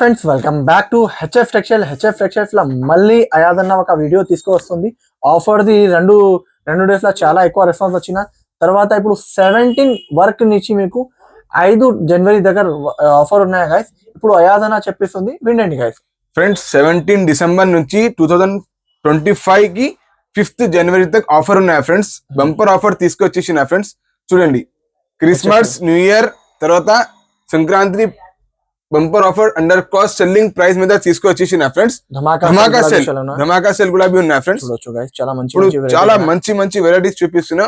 Friends welcome back to HF textiles లో మళ్ళీ అయాదన్న ఒక వీడియో తీసుకువస్తుంది. ఆఫర్ది రెండు డేస్ లో చాలా ఎక్కువ రెస్పాన్స్ వచ్చిన తర్వాత ఇప్పుడు 17 వర్క్ నుంచి మీకు 5 జనవరి దగ్గర ఆఫర్ ఉన్నాయి గైస్. ఇప్పుడు అయాదన్న చెప్పిస్తుంది, వినండి గైస్. ఫ్రెండ్స్ 17 డిసెంబర్ నుంచి 2025 కి 5th జనవరి తక్ ఆఫర్ ఉన్నాయి ఫ్రెండ్స్. బంపర్ ఆఫర్ తీసుకొచ్చేసిన ఫ్రెండ్స్. చూడండి, క్రిస్మస్, న్యూ ఇయర్ తర్వాత Sankranti bumper offer under cost selling price మీద తీసుకొచ్చేసిన ఫ్రెండ్స్. ధమాకా సెల్ కూడా ఉన్నాయి ఫ్రెండ్స్. చాలా మంచి వెరైటీస్ చూపిస్తుంది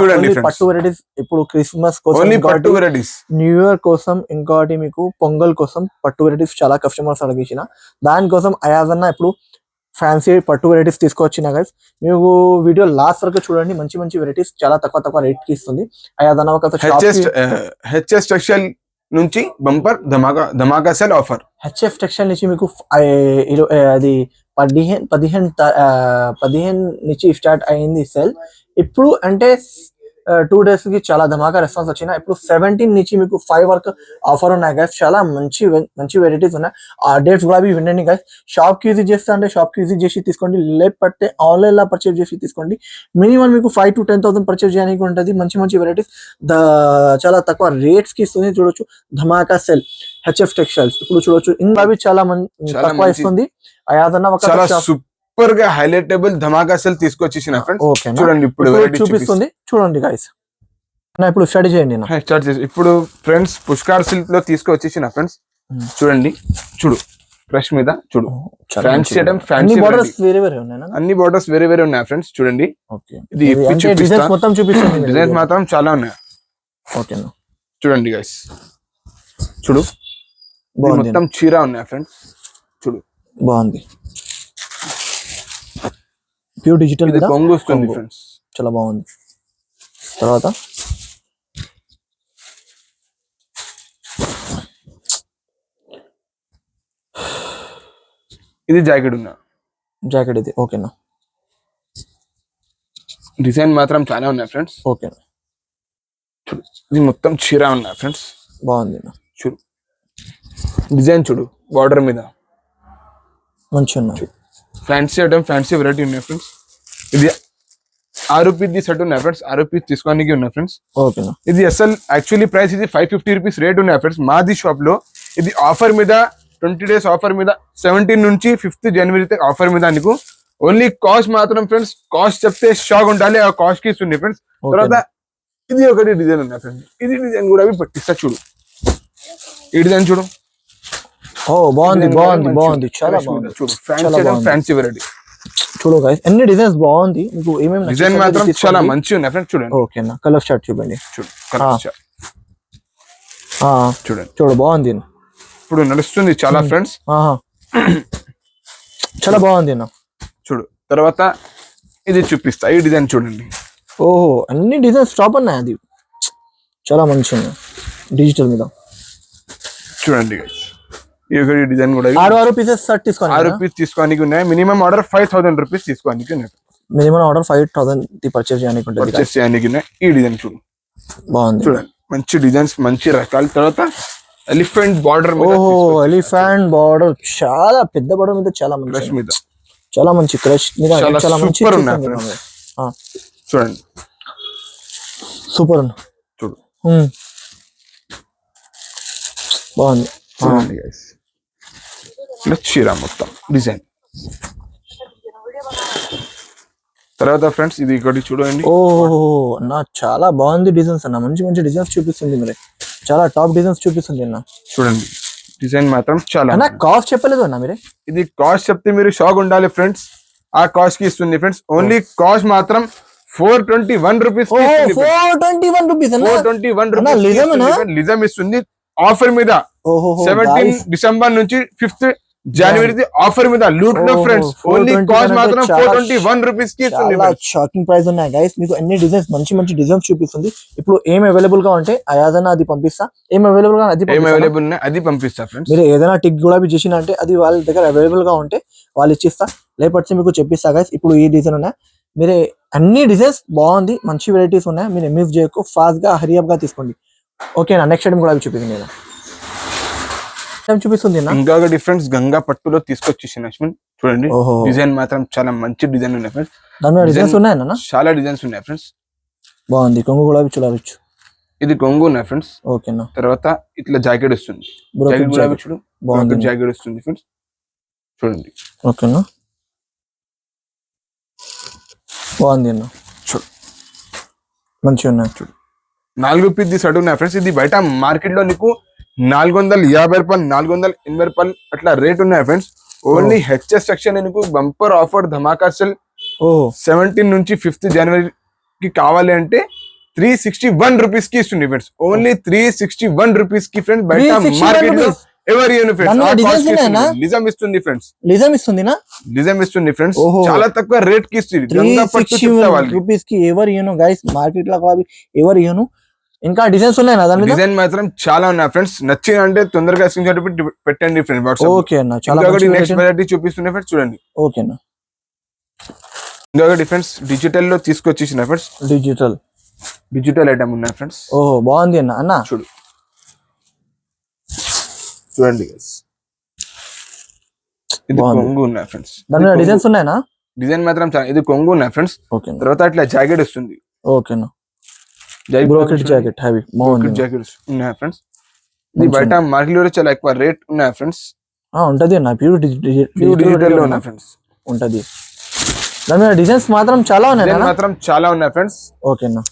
చూడండి. పట్టు వెరైటీస్ ఇప్పుడు క్రిస్మస్ కోసం, పట్టు వెరైటీస్, న్యూ ఇయర్ కోసం, ఇంకోటి మీకు పొంగల్ కోసం పట్టు వెరైటీస్ చాలా కస్టమర్స్ అడిగించిన దానికోసం అయాదన్న ఇప్పుడు ఫ్యాన్సీ పట్టు వెరైటీస్ తీసుకొచ్చిన గైస్. మీకు వీడియో లాస్ట్ వరకు చూడండి. మంచి వెరైటీస్ చాలా తక్కువ రేట్ కి ఇస్తుంది అయాదన్న. ఒక హెచ్ఎస్ టెక్స్టైల్ నుంచి బంపర్ ధమాకా సెల్ ఆఫర్. హెచ్ఎఫ్ టెక్స్టైల్ నుంచి మీకు అది 15 నుంచి స్టార్ట్ అయింది సెల్. ఇప్పుడు అంటే 2 days కి చాలా ధమాకా రెస్పాన్స్ వచ్చిన. ఇప్పుడు 17 నుంచి మీకు 5 వరకు ఆఫర్ ఉన్నాయి గైస్. చాలా మంచి వెరైటీస్ ఉన్నాయి. ఆ డేట్స్ కూడా వినండి గైస్. షాప్ కి విజిట్ చేస్తా అంటే షాప్ కి విజిట్ చేసి తీసుకోండి, లేకపోతే ఆన్లైన్ లో పర్చేజ్ చేసి తీసుకోండి. మినిమం మీకు 5 to 10,000 పర్చేజ్ చేయడానికి ఉంటుంది. మంచి వెరైటీస్ చాలా తక్కువ రేట్స్ కి ఇస్తుంది. చూడొచ్చు, ధమాకా సెల్ హెచ్ఎఫ్ టెక్స్టైల్స్. ఇప్పుడు చూడొచ్చు, ఇంకా చాలా తక్కువ ఇస్తుంది అయాదన్న. ఒక సూపర్ గా హైలైటబుల్ ధమాకా సెల్ తీసుకొచ్చేసిన ఫ్రెండ్స్. చూడండి, ఇప్పుడు చూపిస్తుంది చూడండి గైస్. ఇప్పుడు స్టడీ చేయండి. ఇప్పుడు ఫ్రెండ్స్ పుష్కర్ సిల్క్ లో తీసుకొచ్చేసిన ఫ్రెండ్స్. చూడండి, చూడు ఫ్రెష్ మీద చూడు. ఫ్యాన్సీ ఐటమ్, ఫ్యాన్సీ బోర్డర్స్ వేరే ఉన్నాయి. అన్ని బోర్డర్స్ వేరే ఉన్నాయి ఫ్రెండ్స్. చూడండి, ఇది డిజైన్స్ మొత్తం చూపిస్తుంది. డిజైన్స్ మాత్రం చాలా ఉన్నాయి. ఓకేనా, చూడండి గైస్. చూడు, మొత్తం చీర ఉన్నాయి ఫ్రెండ్స్. చూడు, బాగుంది. ప్యూర్ డిజిటల్ కొంగు వస్తుంది ఫ్రెండ్స్. చాలా బాగుంది. తర్వాత ఇది జాకెట్ ఇది. ఓకేనా, డిజైన్ మాత్రం చాలా ఉన్నాయి ఫ్రెండ్స్. ఓకేనా, చూడు, ఇది మొత్తం చీర ఉన్నాయి ఫ్రెండ్స్. బాగుంది. చూడు, డిజైన్ చూడు, బార్డర్ మీద మంచిగా ఉన్నాయి. ఫ్యాన్సీ ఐటమ్, ఫ్యాన్సీ వెరైటీ ఉన్నాయి ఫ్రెండ్స్. ఇది 6 రూపీస్ సెట్ ఉన్నాయి ఫ్రెండ్స్. 6 రూపీస్ తీసుకోవడానికి ఉన్నాయి ఫ్రెండ్స్. ఓకేనా, ఇది అసలు యాక్చువల్లీ ప్రైస్ ఇది 550 రూపీస్ రేట్ ఉన్నాయి ఫ్రెండ్స్ మాది షాప్ లో. ఇది ఆఫర్ మీద 20 days ఆఫర్ మీద 17 నుంచి 5th జనవరి ఆఫర్ మీద నీకు ఓన్లీ కాస్ట్ మాత్రం ఫ్రెండ్స్. కాస్ట్ చెప్తే షాక్ ఉండాలి, ఆ కాస్ట్ కి ఇస్తుంది ఫ్రెండ్స్. తర్వాత ఇది ఒకటి డిజైన్ ఉన్నాయి ఫ్రెండ్స్. ఇది డిజైన్ కూడా పట్టిస్తా. చూడు, ఈ డిజైన్ చూడు. బాగుంది. చాలా బాగుంది. చూడు, ఫ్యాన్సీ వెరైటీ. చూడు గైస్, అన్ని డిజైన్స్ బాగుంది. మీకు ఏమేమి డిజైన్ మాత్రం చాలా మంచిగా ఉన్నాయి ఫ్రెండ్స్. చూడండి, ఓకేనా. కలర్ చార్ట్ చూడండి. చూడు, కలర్ చార్ట్ చూడండి. చూడు, బాగుంది. ఇప్పుడు నడుస్తుంది చాలా ఫ్రెండ్స్. చాలా బాగుంది. చూడు, తర్వాత ఇది చూపిస్తా. ఈ డిజైన్ చూడండి. ఓహో, అన్ని డిజైన్స్ టాప్ ఉన్నాయి. అది చాలా మంచిగా డిజిటల్ మీద. చూడండి గైస్, ఈ డిజైన్ కూడా 6 పీసెస్ సెట్ తీసుకోండి. 6 రూపీస్ తీసుకోడానికి ఉన్నాయి. మినిమం ఆర్డర్ 5000 రూపీస్ తీసుకోడానికి ఉన్నాయి. మినిమం ఆర్డర్ 5000 పర్చేస్ చేయడానికి ఉంటుంది. పర్చేస్ చేయడానికి ఉన్నాయి. ఈ డిజైన్ చూడు, బాగుంది. చూడండి, మంచి డిజైన్స్, మంచి రకాల. తర్వాత ఎలిఫెంట్ బార్డర్. ఓహో, ఎలిఫెంట్ బార్డర్. చాలా పెద్ద బార్డర్ మీద చాలా మంచి క్రష్ మీద, చాలా మంచి క్రష్ మీద చాలా మంచి సూపర్ ఉన్నాయి. చూడండి, సూపర్ ఉంది. చూడు, బాగుంది. చూడండి గైస్, చీర మొత్తం డిజైన్. తర్వాత ఫ్రెండ్స్ ఇది ఒకటి చూడండి. ఓహో, నా చాలా బాగుంది డిజైన్స్ అన్న. మంచి డిజైన్స్ చూపిస్తుంది. మరి చాలా టాప్ డిజైన్స్ చూపిస్తుంది అన్న. చూడండి, డిజైన్ మాత్రం చాలా. కాస్ట్ చెప్పలేదు అన్న మీరే. ఇది కాస్ట్ చెప్తే మీరు షాక్ ఉండాలి ఫ్రెండ్స్. ఆ కాస్ట్ కి ఇస్తుంది ఫ్రెండ్స్. ఓన్లీ కాస్ట్ మాత్రం 421 రూపీస్. 421 రూపీస్. లిజం ఇస్తుంది ఆఫర్ మీద. 17 డిసెంబర్ నుంచి 5th జనవరి ఆఫర్ మీద లూట్ లో ఫ్రెండ్స్. ఓన్లీ కాస్ట్ మాత్రం 421 రూపీస్ కి ఇస్తుంది. షాకింగ్ ప్రైస్ ఉన్నాయి గైస్. మీకు అన్ని డిజైన్స్, మంచి డిజైన్స్ చూపిస్తుంది. ఇప్పుడు ఏం అవైలబుల్ గా ఉంటే అయాదన్న అది పంపిస్తా. ఏం అవైలబుల్ అది పంపిస్తా ఫ్రెండ్స్. మీరు ఏదైనా టిక్ కూడా చేసిన అంటే అది వాళ్ళ దగ్గర అవైలబుల్ గా ఉంటే వాళ్ళు ఇచ్చిస్తా, లేకపోతే మీకు చెప్పిస్తా గైస్. ఇప్పుడు ఈ డిజైన్ ఉన్నాయి. మీరే అన్ని డిజైన్స్ బాగుంది, మంచి వెరైటీస్ ఉన్నాయి. మీరు మిస్ చేయకు, ఫాస్ట్ గా హరియప్ గా తీసుకోండి. ఓకేనా, నెక్స్ట్ ఐటమ్ కూడా చూపించండి. ఏం చూపిస్తుంది అన్న? ఇంకా డిఫరెన్స్ గంగా పట్టులో తీసుకొచ్చేసిన చూడండి. ఓహో. డిజైన్ మాత్రం చాలా మంచి డిజైన్ ఉన్నాయి ఫ్రెండ్స్. దాని డిజైన్స్ ఉన్నాయన్న? చాలా డిజైన్స్ ఉన్నాయి ఫ్రెండ్స్. బాగుంది. కొంగు గులాబీ చూడవచ్చు. ఇది కొంగు ఉన్నాయి ఫ్రెండ్స్. ఓకేనా. తర్వాత ఇట్లా జాకెట్ వస్తుంది. జాకెట్ గులాబీ చూడు, బాగుంది. జాకెట్ వస్తుంది ఫ్రెండ్స్ చూడండి. ఓకేనా, బాగుంది అన్న. చూడు మంచిగా ఉన్నాయి. చూడు 4 పీస్ షర్ట్ ఉన్నాయి ఫ్రెండ్స్. ఇది బయట మార్కెట్ లో నీకు 450 రూపాయలు 480 రూపాయలు అట్లా రేట్ ఉన్నాయి ఫ్రెండ్స్. ఓన్లీ హెచ్ఎస్ సెక్షన్ నీకు బంపర్ ఆఫర్ ధమాకా సెల్ 17 నుంచి 5th జనవరికి కావాలి అంటే 361 రూపీస్ కి ఇస్తుంది ఫ్రెండ్స్. ఓన్లీ 361 రూపీస్ కి ఫ్రెండ్స్. బయట మార్కెట్ లో ఎవరు నిజం ఇస్తుంది ఫ్రెండ్స్. నిజం ఇస్తుంది ఫ్రెండ్స్. చాలా తక్కువ రేట్ కి ఇస్తుంది. 361 రూపీస్ కి ఎవరు గైస్ మార్కెట్ లో ఎవరు ఇంకా డిజైన్స్ ఉన్నాయి నా దాని డిజైన్ మాత్రం చాలా ఉన్నాయి ఫ్రెండ్స్. నచ్చిన అంటే తొందరగా స్క్రీన్ షాట్ పెట్టండి ఫ్రెండ్స్ వాట్సాప్. ఓకే అన్న. చాలా నెక్స్ట్ వెరైటీ చూపిస్తున్నా ఫ్రెండ్స్ చూడండి. ఓకే అన్న. ఇంకొకటి ఫ్రెండ్స్ డిజిటల్ లో తీసుకొచ్చేసిన ఫ్రెండ్స్. డిజిటల్ ఐటమ్ ఉన్నాయి ఫ్రెండ్స్. ఓహో బాగుంది అన్న. అన్న చూడు చూడండి guys. ఇది కొంగు ఉన్నాయి ఫ్రెండ్స్. దాని డిజైన్స్ ఉన్నాయనా? డిజైన్ మాత్రం ఇది కొంగు ఉన్నాయి ఫ్రెండ్స్. ఓకే. తర్వాత ఇట్లా జాకెట్ వస్తుంది. ఓకేనా. బ్రోకెట్ జాకెట్ హెవీ బాగుంది. జాకెట్స్ ఉన్నాయి ఫ్రెండ్స్. ఇది బయట మార్కెట్ లో చాలా ఎక్కువ రేట్ ఉన్నాయి ఫ్రెండ్స్. ఉంటది అన్న. ప్యూర్ డిజిటల్ లో ఉన్నాయి ఫ్రెండ్స్. ఉంటది. దాని డిజైన్స్ మాత్రం చాలా ఉన్నాయి ఫ్రెండ్స్. ఓకేనా.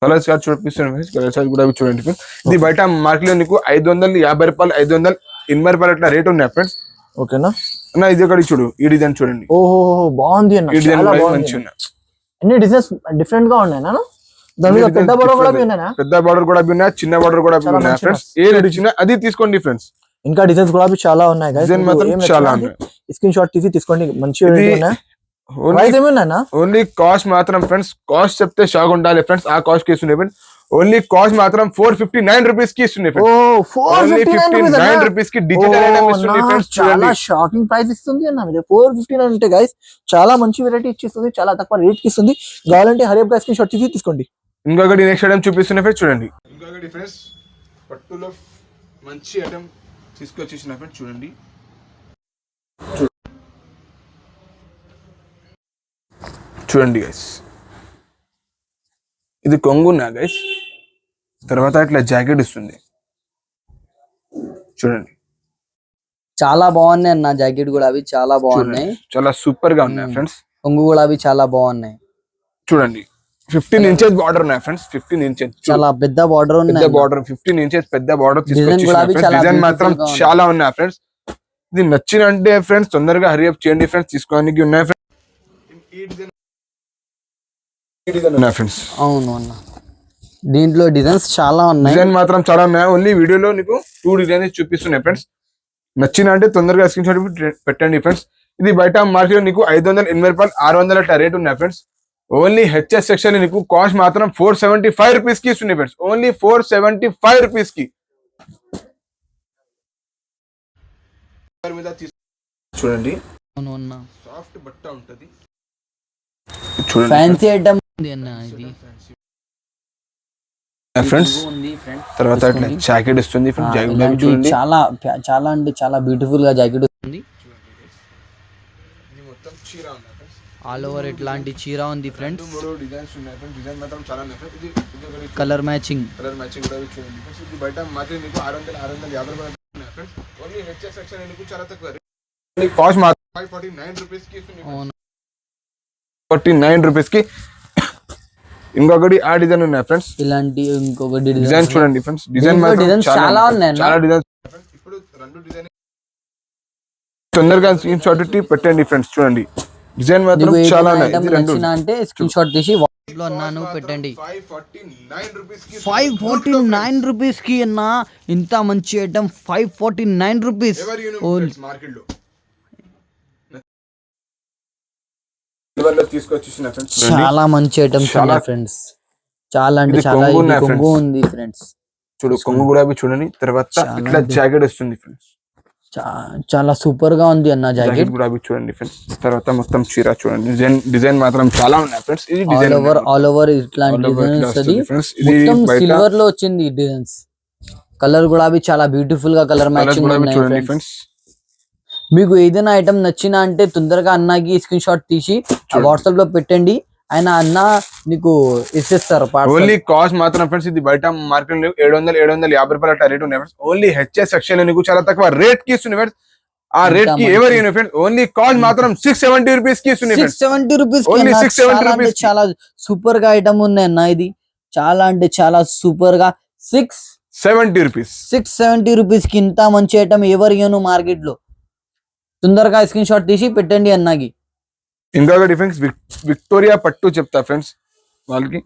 కలర్స్ చూపిస్తున్నాను ఫ్రెండ్స్. కలర్స్ కూడా చూడండి ఫ్రెండ్స్. ఇది బయట మార్కెట్ లో నీకు 550 రూపాయలు 580 రూపాయలు అట్లా రేట్ ఉన్నాయి ఫ్రెండ్స్. ఓకేనా. అన్న ఇది ఒకటి చూడు, ఈ డిజైన్ చూడండి. ఓహో బాగుంది అన్న. ఈ డిజైన్ మంచిగా ఉన్నాయి. అన్ని డిజైన్స్ డిఫరెంట్ గా ఉన్నాయి నా. దాని మీద పెద్ద బార్డర్ కూడా ఉన్నాయా? పెద్ద బార్డర్ కూడా ఉన్నాయి, చిన్న బార్డర్ కూడా ఉన్నాయి ఫ్రెండ్స్. ఏ రేట్ ఇచ్చినా అది తీసుకోండి ఫ్రెండ్స్. ఇంకా డిజైన్స్ కూడా చాలా ఉన్నాయి గైస్. డిజైన్ మాత్రం చాలా ఉన్నాయి. స్క్రీన్ షాట్ తీసి తీసుకోండి. మంచిగా ఉన్నాయి. ప్రైస్ ఏమన్నా? ఓన్లీ కాస్ట్ మాత్రం ఫ్రెండ్స్, కాస్ట్ చెప్తే షాక్ ఉండాలి ఫ్రెండ్స్. ఆ కాస్ట్ కి ఇస్తుంది ఫ్రెండ్స్. ఓన్లీ కాస్ట్ మాత్రం 459 రూపీస్ కి ఇస్తుంది ఫ్రెండ్స్. 459 రూపీస్ కి డిజిటల్ ఐటమ్ ఇస్తుంది ఫ్రెండ్స్. చాలా షాకింగ్ ప్రైస్ ఇస్తుంది అన్న. మీరు 459 అంటే గైస్ చాలా మంచి వెరైటీ ఇచ్చిస్తుంది. చాలా తక్కువ రేట్ కి ఇస్తుంది. కావాలంటే హరియప్ గా స్క్రీన్ షాట్ తీసి తీసుకోండి. ఇంకొకటి నెక్స్ట్ ఐటమ్ చూపిస్తున్నా ఫ్రెండ్స్ చూడండి. ఇంకొకటి ఫ్రెండ్స్ పట్టులో మంచి ఐటమ్ తీసుకొచ్చేసిన ఫ్రెండ్స్ చూడండి. చూడండి గైస్, ఇది కొంగున్నా గైస్. తర్వాత ఇట్లా జాకెట్ ఇస్తుంది చూడండి. చాలా బాగున్నాయి అన్న. జాకెట్ కూడా అవి చాలా బాగున్నాయి. చాలా సూపర్ గా ఉన్నాయి ఫ్రెండ్స్. కొంగు కూడా అవి చాలా బాగున్నాయి. చూడండి 15 ఇంచెస్ బార్డర్ ఉన్నాయి ఫ్రెండ్స్. 15 ఇంచెస్ చాలా పెద్ద బార్డర్ ఉంది. 15 ఇంచెస్ పెద్ద బార్డర్ తీసుకొచ్చేసిన. డిజైన్ మాత్రం చాలా ఉన్నాయి ఫ్రెండ్స్. ఇది నచ్చిన అంటే ఫ్రెండ్స్ తొందరగా హరియప్ చేయండి ఫ్రెండ్స్. తీసుకోవడానికి ఉన్నాయి ఫ్రెండ్స్. అవును అన్న. దీంట్లో డిజైన్స్ చాలా ఉన్నాయి. డిజైన్ మాత్రం చాలా ఉన్నాయి. ఓన్లీ వీడియోలో నీకు 2 డిజైన్స్ చూపిస్తున్నాయి ఫ్రెండ్స్. నచ్చిన అంటే తొందరగా స్క్రీన్ షాట్ పెట్టండి ఫ్రెండ్స్. ఇది బయట మార్కెట్ నీకు 580 రూపాయలు 600 అట్లా రేట్ ఉన్నాయి ఫ్రెండ్స్. ఓన్లీ హెచ్ఎస్ సెక్షన్ నీకు కాస్ట్ మాత్రం 475 రూపీస్ కి ఇస్తుంది ఫ్రెండ్స్. ఓన్లీ 475 రూపీస్ కి. చూడండి సాఫ్ట్ బట్ట ఉంటది. చూడండి ఫ్యాన్సీ ఐటమ్ ఉంది అన్న. ఇది ఫ్రెండ్స్ తర్వాత ఇట్లా జాకెట్ వస్తుంది ఫ్రెండ్స్. జాకెట్ చూడండి. చాలా చాలా అంటే చాలా బ్యూటిఫుల్ గా జాకెట్ వస్తుంది. ఇది మొత్తం చీర ఉంది ఫ్రెండ్స్. ఆల్ ఓవర్ ఇట్లాంటి చీర ఉంది ఫ్రెండ్స్. 3 డిజైన్స్ ఉన్నాయి ఫ్రెండ్స్. డిజైన్ మాత్రం చాలా ఉన్నాయి ఫ్రెండ్స్. ఇది కలర్ మ్యాచింగ్ కూడా చూడండి ఫ్రెండ్స్. ఇది బయట మార్కెట్ మీకు 650 రూపాయలు ఉన్నాయి ఫ్రెండ్స్. ఓన్లీ హెచ్ఎస్ సెక్షన్ మీకు చాలా తక్కువ రేట్. కాస్ట్ మాత్రం 549 రూపీస్ కి ఇస్తుంది. 49 రూపీస్ కి. ఇంకొకటి ఆ డిజైన్ ఉన్నాయి ఫ్రెండ్స్. ఇలాంటి ఇంకొకటి డిజైన్ చూడండి ఫ్రెండ్స్. డిజైన్ మాత్రం చాలా ఉన్నాయి. చాలా డిజైన్స్ ఇప్పుడు 2 డిజైన్ తొందరగా స్క్రీన్ షాట్ పెట్టండి ఫ్రెండ్స్. చూడండి డిజైన్ మాత్రం చాలా ఉన్నాయి. ఇది రెండు అంటే స్క్రీన్ షాట్ తీసి వాట్సాప్ లో అన్నాను పెట్టండి. 549 రూపీస్ కి అన్న. ఇంత మంచి ఐటమ్ 549 రూపీస్ మార్కెట్ లో. చాలా మంచి ఐటమ్స్ ఉన్నాయి ఫ్రెండ్స్. చాలా అంటే చాలా. కొంగు ఉంది ఫ్రెండ్స్. చూడు కొంగు కూడా చూడండి. తర్వాత ఇట్లా జాకెట్ వస్తుంది ఫ్రెండ్స్. చాలా సూపర్ గా ఉంది అన్న జాకెట్ కూడా చూడండి ఫ్రెండ్స్. తర్వాత మొత్తం చీర చూడండి. డిజైన్ మాత్రం చాలా ఉన్నాయి ఫ్రెండ్స్. ఇది డిజైన్ ఆల్ ఓవర్ ఇట్లాంటి డిజైన్స్. మొత్తం సిల్వర్ లో వచ్చింది ఈ డిజైన్స్. కలర్ కూడా అవి చాలా బ్యూటిఫుల్ గా కలర్ కలర్స్ మ్యాచింగ్ కూడా ఉన్నాయి చూడండి ఫ్రెండ్స్. ఫ్రెండ్స్. మీకు ఏదైనా ఐటమ్ నచ్చినా అంటే తొందరగా అన్నకి స్క్రీన్ షాట్ తీసి వాట్సాప్ లో పెట్టండి, ఆయన అన్న నీకు ఇచ్చేస్తారు parcel. ఓన్లీ కాస్ట్ మాత్రం ఫ్రెండ్స్ ఇది బయట మార్కెట్ లో 750 రూపాయలు అట్లా రేట్ ఉన్నాయి ఫ్రెండ్స్. ఓన్లీ హెచ్ఎస్ సెక్షన్ లో నీకు చాలా తక్కువ రేట్ కి ఇస్తుంది ఫ్రెండ్స్. ఆ రేట్ కి ఎవరు ఫ్రెండ్స్ ఓన్లీ కాస్ట్ మాత్రం 670 రూపీస్ కి ఇస్తుంది ఫ్రెండ్స్. 670 రూపీస్ Only 670 చాలా అంటే rupees కి. చాలా సూపర్ గా ఐటమ్ ఉన్నాయి అన్న. ఇది చాలా అంటే చాలా సూపర్ గా 70 రూపీస్. 670 రూపీస్ కి ఇంత మంచి ఐటమ్ ఎవరు ఇయ్యను మార్కెట్ లో. తొందరగా స్క్రీన్ షాట్ తీసి పెట్టండి అన్నకి. ఇంకొక డిఫరెన్స్ విక్టోరియా పట్టు చెప్తా ఫ్రెండ్స్, వాళ్ళకి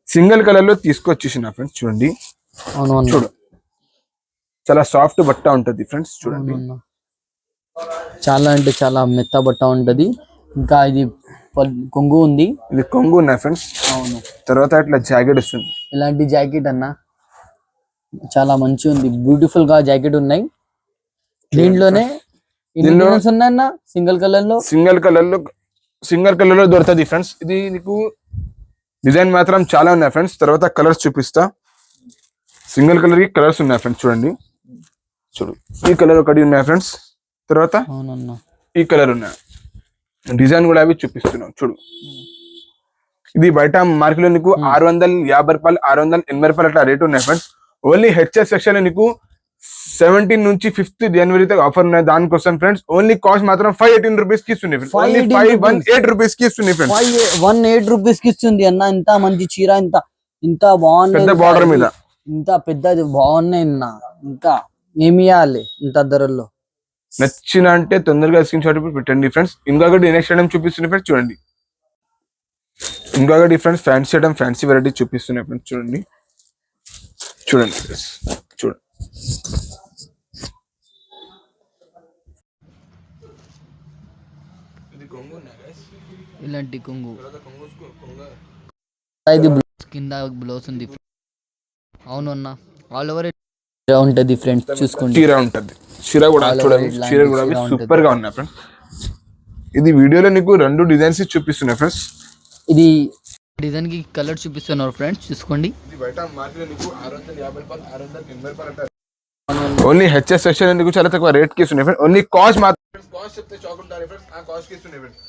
సింగిల్ కలర్ లో తీసుకొచ్చేసిన ఫ్రెండ్స్. చూడండి అవును చూడు చాలా సాఫ్ట్ బట్ట ఉంటది ఫ్రెండ్స్. చూడండి చాలా అంటే చాలా మెత్త బట్ట ఉంటది. ఇంకా ఇది కొంగు ఉంది. ఇది కొంగు ఉన్నాయి ఫ్రెండ్స్. అవును. తర్వాత ఇట్లా జాకెట్ వస్తుంది. ఇలాంటి జాకెట్ అన్న చాలా మంచి ఉంది, బ్యూటిఫుల్ గా జాకెట్ ఉన్నాయి. దీంట్లోనే డిజైన్స్ ఉన్నాయన్న సింగిల్ కలర్ లో. సింగిల్ కలర్ లో దొరుకుతుంది ఫ్రెండ్స్. ఇది నీకు డిజైన్ మాత్రం చాలా ఉన్నాయి ఫ్రెండ్స్. తర్వాత కలర్స్ చూపిస్తా. సింగిల్ కలర్ కి కలర్స్ ఉన్నాయి ఫ్రెండ్స్. చూడండి చూడు ఈ కలర్ ఒకటి ఉన్నాయి ఫ్రెండ్స్. తర్వాత అవునన్నా ఈ కలర్ ఉన్నాయి. డిజైన్ కూడా అవి చూపిస్తున్నాం చూడు. ఇది బయట మార్కెట్ లో నీకు 650 రూపాయలు 680 రూపాయలు అట్లా రేట్ ఉన్నాయి ఫ్రెండ్స్. ఓన్లీ హెచ్ఎస్ సెక్షన్ లో నీకు 17 నుంచి 5th జనవరి దాకా ఆఫర్ ఉన్నాయి. దానికోసం ఫ్రెండ్స్ ఓన్లీ కాస్ట్ మాత్రం 518 రూపీస్ కి ఇస్తుంది ఫ్రెండ్స్. ఓన్లీ 518 రూపీస్ కి ఇస్తుంది ఫ్రెండ్స్. 518 రూపీస్ కి ఇస్తుంది అన్న. ఇంత మంచి చీర ఇంత బాగుంది, పెద్ద బార్డర్ మీద ఇంత పెద్దది బాగున్నాయి అన్న. ఇంకా ఏమి ఇవ్వాలి ఇంత ధరల్లో. నచ్చిన అంటే తొందరగా స్క్రీన్ షాట్ పెట్టండి ఫ్రెండ్స్. ఇంకొకటి నెక్స్ట్ ఐటమ్ చూపిస్తున్నాయి ఫ్రెండ్స్. చూడండి ఇంకొకటి friends fancy item fancy variety చూపిస్తున్నాయి ఫ్రెండ్స్. చూడండి చూడండి ఫ్రెండ్స్ చూడండి. ఇలాంటి కొంగు ఇది కింద బ్లౌజ్ ఉంది. అవును అన్న ఆల్ ఓవర్ ఉంటది ఫ్రెండ్స్. చూసుకోండి చీర ఉంటది. చీర కూడా చూడండి. చీర కూడా సూపర్ గా ఉన్నాయి ఫ్రెండ్స్. ఇది వీడియోలో నీకు 2 డిజైన్స్ చూపిస్తున్నాయి ఫ్రెండ్స్. ఇది డిజైన్ కి కలర్ చూపిస్తున్నారు ఫ్రెండ్స్. చూసుకోండి. ఇది బయట మార్కెట్ లో నీకు 650 రూపాయలు 680 రూపాయలు అంటారు. ఓన్లీ హెచ్ఎస్ సెక్షన్ ఎందుకు చాలా తక్కువ రేట్ కి ఇస్తున్నాయి ఫ్రెండ్స్. ఓన్లీ కాస్ట్ మాత్రం కాస్ట్ చెప్తే షాక్ ఉంటారు ఫ్రెండ్స్. ఆ కాస్ట్ కి ఇస్తున్నాయి ఫ్రెండ్స్.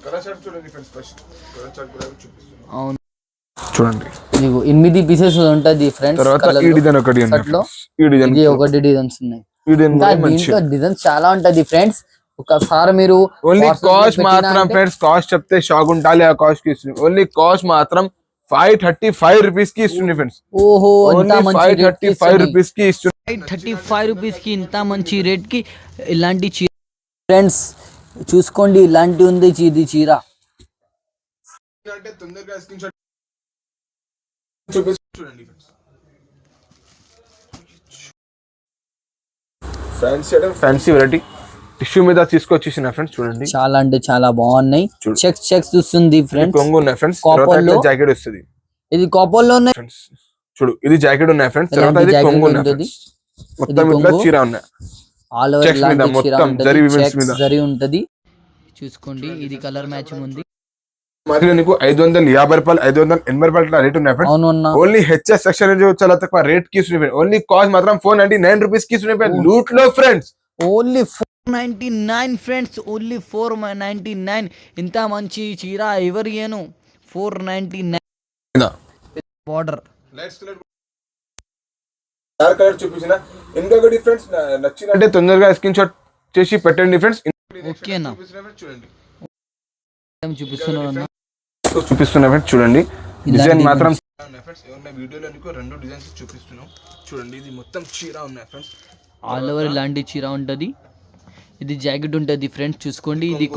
కలర్ చార్ట్ చూడండి ఫ్రెండ్స్. ఫస్ట్ కలర్ చార్ట్ కూడా చూపిస్తున్నాను. అవును చూడండి. ఇది 8 పీసెస్ ఉంటది ఫ్రెండ్స్. తర్వాత ఈ డిజైన్ ఒకటి ఉంది. ఈ డిజైన్ ఇది ఒకటి డిజైన్స్ ఉన్నాయి. ఈ డిజైన్ ఇంకా దీంట్లో డిజైన్స్ చాలా ఉంటది ఫ్రెండ్స్. ఒకసారి మీరు ఓన్లీ కాస్ట్ మాత్రం ఫ్రెండ్స్ కాస్ట్ చెప్తే షాక్ ఉండాలి. ఆ కాస్ట్ కి ఇస్తుంది. ఓన్లీ కాస్ట్ మాత్రం 535 రూపీస్ కి ఇస్తుంది ఫ్రెండ్స్. ఓహో ఇంత మంచి 535 రూపీస్ కి ఇస్తుంది. 535 రూపీస్ కి ఇంత మంచి రేట్ కి ఇలాంటి చీర ఫ్రెండ్స్. చూసుకోండి ఇలాంటి ఉంది ఇది చీర. అంటే తొందరగా స్క్రీన్ షాట్ చూడండి ఫ్రెండ్స్. ఫ్యాన్సీ వెరైటీ టిష్యూ మీద తీసుకొచ్చేసిన ఫ్రెండ్స్. చూడండి చాలా అంటే చాలా బాగున్నాయి. చెక్స్ చూస్తుంది ఫ్రెండ్స్. కొంగు ఉన్నాయి ఫ్రెండ్స్. జాకెట్ వస్తుంది. ఇది కాపర్ లో ఉన్నాయి ఫ్రెండ్స్. చూడు ఇది జాకెట్ ఉన్నాయి ఫ్రెండ్స్. తర్వాత ఇది కొంగు ఉన్నాయి ఫ్రెండ్స్. మొత్తం ఇట్లా చీర ఉన్నాయి. ఆల్ ఓవర్ ఇలాంటి చీర జరీ ఉంటది. చూసుకోండి ఇది కలర్ మ్యాచింగ్ ఉంది. మార్కెట్ నీకు 550 రూపాయలు 580 రూపాయలు రేట్ ఉన్నాయి ఫ్రెండ్స్. ఓన్లీ హెచ్ఎస్ సెక్షన్ చాలా తక్కువ రేట్ కి ఇస్తుంది. ఓన్లీ కాస్ట్ మాత్రం 499 రూపీస్ కి ఇస్తుంది లూట్ లో ఫ్రెండ్స్. Only 499 friends. ఓన్లీ 499. ఇంత మంచి చీర ఎవరు ఏను 499 బార్డర్ డార్క్ కలర్ చూపించిన. ఇంకొకటి ఫ్రెండ్స్ నచ్చినట్టే తొందరగా స్క్రీన్ షాట్ చేసి పెట్టండి ఫ్రెండ్స్. ఓకేనా చూడండి చూపిస్తున్నా ఫ్రెండ్స్. చూడండి డిజైన్ మాత్రం వీడియోలో 2 డిజైన్స్ చూపిస్తున్నాం. చూడండి ఇది మొత్తం చీర ఉన్నాయి ఫ్రెండ్స్. ఆల్ ఓవర్ ఇలాంటి చీర ఉంటది. ఇది జాకెట్ ఉంటది ఫ్రెండ్స్. చూసుకోండి ఇది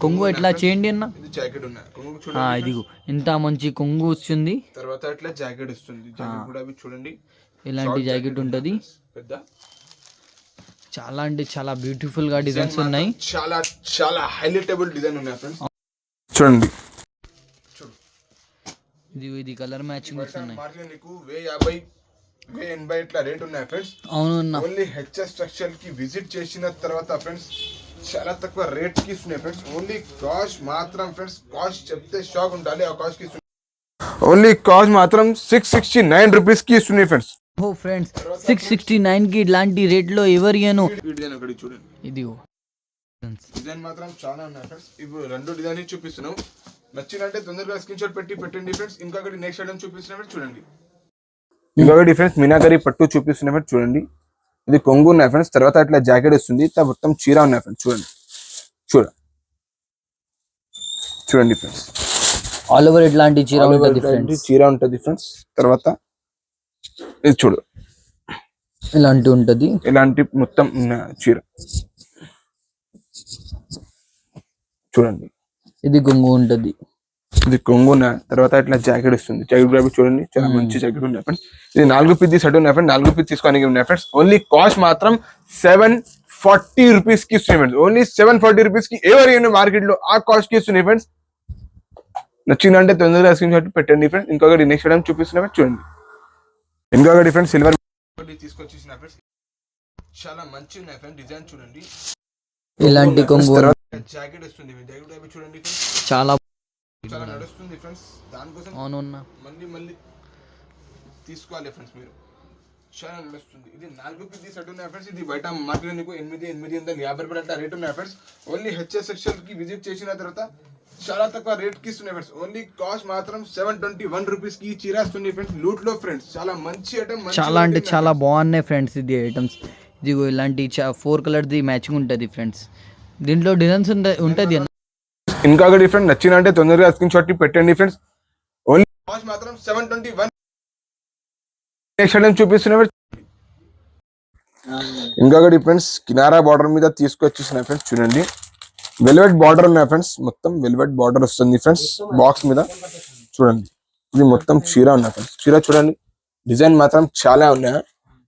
కొంగు ఎట్లా చేయండి అన్న. ఇది జాకెట్ ఉన్నాయి. కొంగు చూడండి. ఇదిగో ఇంత మంచి కొంగు వస్తుంది. తర్వాత ఇట్లా జాకెట్ వస్తుంది. జాకెట్ కూడా చూడండి ఇలాంటి జాకెట్ ఉంటది. పెద్ద చాలా అంటే చాలా బ్యూటిఫుల్ గా డిజైన్స్ ఉన్నాయి. చాలా చాలా హైలైటబుల్ డిజైన్ ఉన్నాయి ఫ్రెండ్స్. చూడండి ఇది కలర్ మ్యాచింగ్ ఉన్నాయి. మార్కెట్ నీకు 1050 1080 ఇట్లా రేట్ ఉన్నాయి ఫ్రెండ్స్. అవును. ఓన్లీ హెచ్ఎస్ స్ట్రక్చర్ కి విజిట్ చేసిన తర్వాత ఫ్రెండ్స్ చాలా తక్కువ రేట్ కి ఇస్తున్నాయి ఫ్రెండ్స్. ఓన్లీ కాస్ట్ మాత్రం ఫ్రెండ్స్ కాస్ట్ చెప్తే షాక్ ఉండాలి. ఆ కాస్ట్ కి ఓన్లీ కాస్ట్ మాత్రం 669 రూపీస్ కి ఇస్తున్నాయి ఫ్రెండ్స్. ఓ ఫ్రెండ్స్ 669 కి ఇలాంటి రేట్ లో ఎవరు ఇయ్యను. ఈ డిజైన్ ఒకటి చూడండి, ఇది డిజైన్ మాత్రం చాలా ఉన్నాయి ఫ్రెండ్స్. ఇప్పుడు రెండు డిజైన్ చూపిస్తున్నాం, నచ్చినట్టే తొందరగా స్క్రీన్ షాట్ పెట్టండి ఫ్రెండ్స్. ఇంకొకటి నెక్స్ట్ ఐటమ్ చూపిస్తున్నా ఫ్రెండ్స్ చూడండి. ఇంకొకటి ఫ్రెండ్స్ మీనాకరి పట్టు చూపిస్తున్నా ఫ్రెండ్స్ చూడండి. ఇది కొంగు ఉన్నాయి ఫ్రెండ్స్, తర్వాత ఇట్లా జాకెట్ వస్తుంది, మొత్తం చీర ఉన్నాయి ఫ్రెండ్స్ చూడండి. చూడండి ఫ్రెండ్స్, ఆల్ ఓవర్ ఇట్లాంటి చీర ఉంటుంది ఫ్రెండ్స్. చీర ఉంటుంది ఫ్రెండ్స్. తర్వాత ఇది చూడు, ఇలాంటి ఉంటది, ఇలాంటి మొత్తం చీర చూడండి. ఇది కొంగు ఉంటది, ఇది కొంగు తర్వాత ఇట్లా జాకెట్ వస్తుంది. జాకెట్ కూడా చూడండి, చాలా మంచి జాకెట్ ఉన్నాయి ఫ్రెండ్స్. ఇది 4 పీస్ సెట్ ఉన్నాయి ఫ్రెండ్స్, 4 పీస్ తీసుకోవడానికి ఉన్నాయి ఫ్రెండ్స్. ఓన్లీ కాస్ట్ మాత్రం 740 రూపీస్ కి ఇస్తున్నాయి ఫ్రెండ్స్. ఓన్లీ 740 రూపీస్ కి ఎవరు మార్కెట్ లో ఆ కాస్ట్ కి ఇస్తున్నాయి ఫ్రెండ్స్. నచ్చిందంటే తొందరగా స్క్రీన్ షాట్ పెట్టండి ఫ్రెండ్స్. ఇంకొకటి నెక్స్ట్ ఐటమ్ చూపిస్తున్నా చూడండి. ఇంకొకటి ఫ్రెండ్స్ సిల్వర్ తీసుకొచ్చేసిన ఫ్రెండ్స్, చాలా మంచి ఉన్నాయి ఫ్రెండ్స్. డిజైన్ చూడండి, ఇలాంటి కొంగు జాకెట్ వస్తుంది. జాకెట్ చూడండి, చాలా చాలా నడుస్తుంది ఫ్రెండ్స్. దానికోసం అవునున్నా మళ్ళీ తీసుకోవాలి ఫ్రెండ్స్ మీరు, చాలా నడుస్తుంది. ఇది 4 పీస్ సెట్ ఉన్నాయి ఫ్రెండ్స్. ఇది బయట మార్కెట్ నీకు 850 రూపాయలు అట్లా రేట్ ఉన్నాయి ఫ్రెండ్స్. ఓన్లీ హెచ్ఎస్ సెక్షన్ కి విజిట్ చేసిన తర్వాత చాలా తక్కువ రేట్ కి ఇస్తున్నాయి ఫ్రెండ్స్. ఓన్లీ కాస్ట్ మాత్రం 721 రూపీస్ కి చీర వస్తుంది ఫ్రెండ్స్. లూట్ లో ఫ్రెండ్స్, చాలా మంచి ఐటమ్, చాలా అంటే చాలా బాగున్నాయి ఫ్రెండ్స్. ఇది ఐటమ్స్ ఇది ఇలాంటి 4 కలర్ ది మ్యాచింగ్ ఉంటది ఫ్రెండ్స్. దీంట్లో డిజైన్స్ ఉంటది. ఇంకొకటి ఫ్రెండ్ నచ్చిందంటే తొందరగా స్క్రీన్ షాట్ పెట్టండి ఫ్రెండ్స్. ఓన్లీ కాస్ట్ మాత్రం 721. నెక్స్ట్ ఐటమ్ చూపిస్తున్నా. ఇంకొకటి ఫ్రెండ్స్ కినారా బార్డర్ మీద తీసుకొచ్చేసిన ఫ్రెండ్స్ చూడండి. వెల్వెట్ బార్డర్ ఉన్నాయి ఫ్రెండ్స్, మొత్తం వెల్వెట్ బార్డర్ వస్తుంది ఫ్రెండ్స్ బాక్స్ మీద చూడండి. ఇది మొత్తం చీర ఉన్నాయి ఫ్రెండ్స్. చీర చూడండి, డిజైన్ మాత్రం చాలా ఉన్నాయి.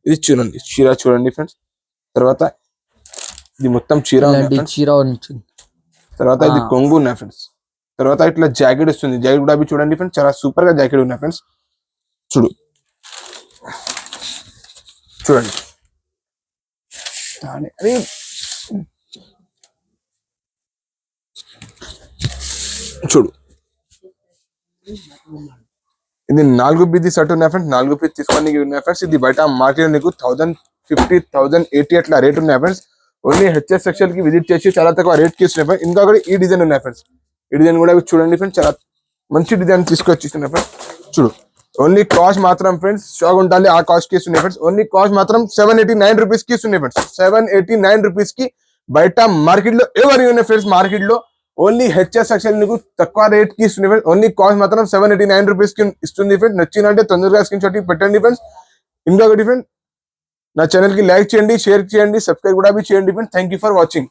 ఇది చూడండి, చీర చూడండి ఫ్రెండ్స్. తర్వాత ఇది మొత్తం చీర తర్వాత ఇది కొంగు ఉన్నాయి ఫ్రెండ్స్. తర్వాత ఇట్లా జాకెట్ వస్తుంది. జాకెట్ కూడా చూడండి ఫ్రెండ్స్, చాలా సూపర్ గా జాకెట్ ఉన్నాయి ఫ్రెండ్స్. చూడండి చూడు, ఇది 4 పీస్ సెట్ ఉన్నాయి ఫ్రెండ్స్. 4 పీస్ తీసుకోవడానికి ఉన్నాయి ఫ్రెండ్స్. ఇది బయట మార్కెట్ నీకు 1050, 1080 అట్లా రేట్ ఉన్నాయి ఫ్రెండ్స్. ఓన్లీ హెచ్ఎస్ సెక్షన్ కి విజిట్ చేసి చాలా తక్కువ రేట్ కి ఇస్తున్నాయి ఫ్రెండ్స్. ఇంకా కూడా ఈ డిజైన్ ఉన్నాయి ఫ్రెండ్స్. ఈ డిజైన్ కూడా చూడండి ఫ్రెండ్స్, చాలా మంచి డిజైన్ తీసుకొచ్చి ఇస్తున్నాయి ఫ్రెండ్స్. చూడు, ఓన్లీ కాస్ట్ మాత్రం ఫ్రెండ్స్ షాక్ ఉండాలి ఆ కాస్ట్ కి ఇస్తున్నాయి ఫ్రెండ్స్. ఓన్లీ కాస్ట్ మాత్రం 789 రూపీస్ కి ఇస్తున్నాయి ఫ్రెండ్స్. 789 రూపీస్ కి బయట మార్కెట్ లో ఎవరు ఉన్నాయి ఫ్రెండ్స్. మార్కెట్ లో ఓన్లీ హెచ్ఎస్ సెక్షన్ నీకు తక్కువ రేట్ కి ఇస్తుంది ఫ్రెండ్స్. ఓన్లీ కాస్ట్ మాత్రం 789 రూపీస్ కి ఇస్తుంది ఫ్రెండ్స్. నచ్చిందంటే తొందరగా స్క్రీన్ షాట్ పెట్టండి ఫ్రెండ్స్. ఇంకొకటి ఫ్రెండ్స్, నా ఛానల్ కి లైక్ చేయండి, షేర్ చేయండి, సబ్స్క్రైబ్ కూడా చేయండి friends. Thank you for watching.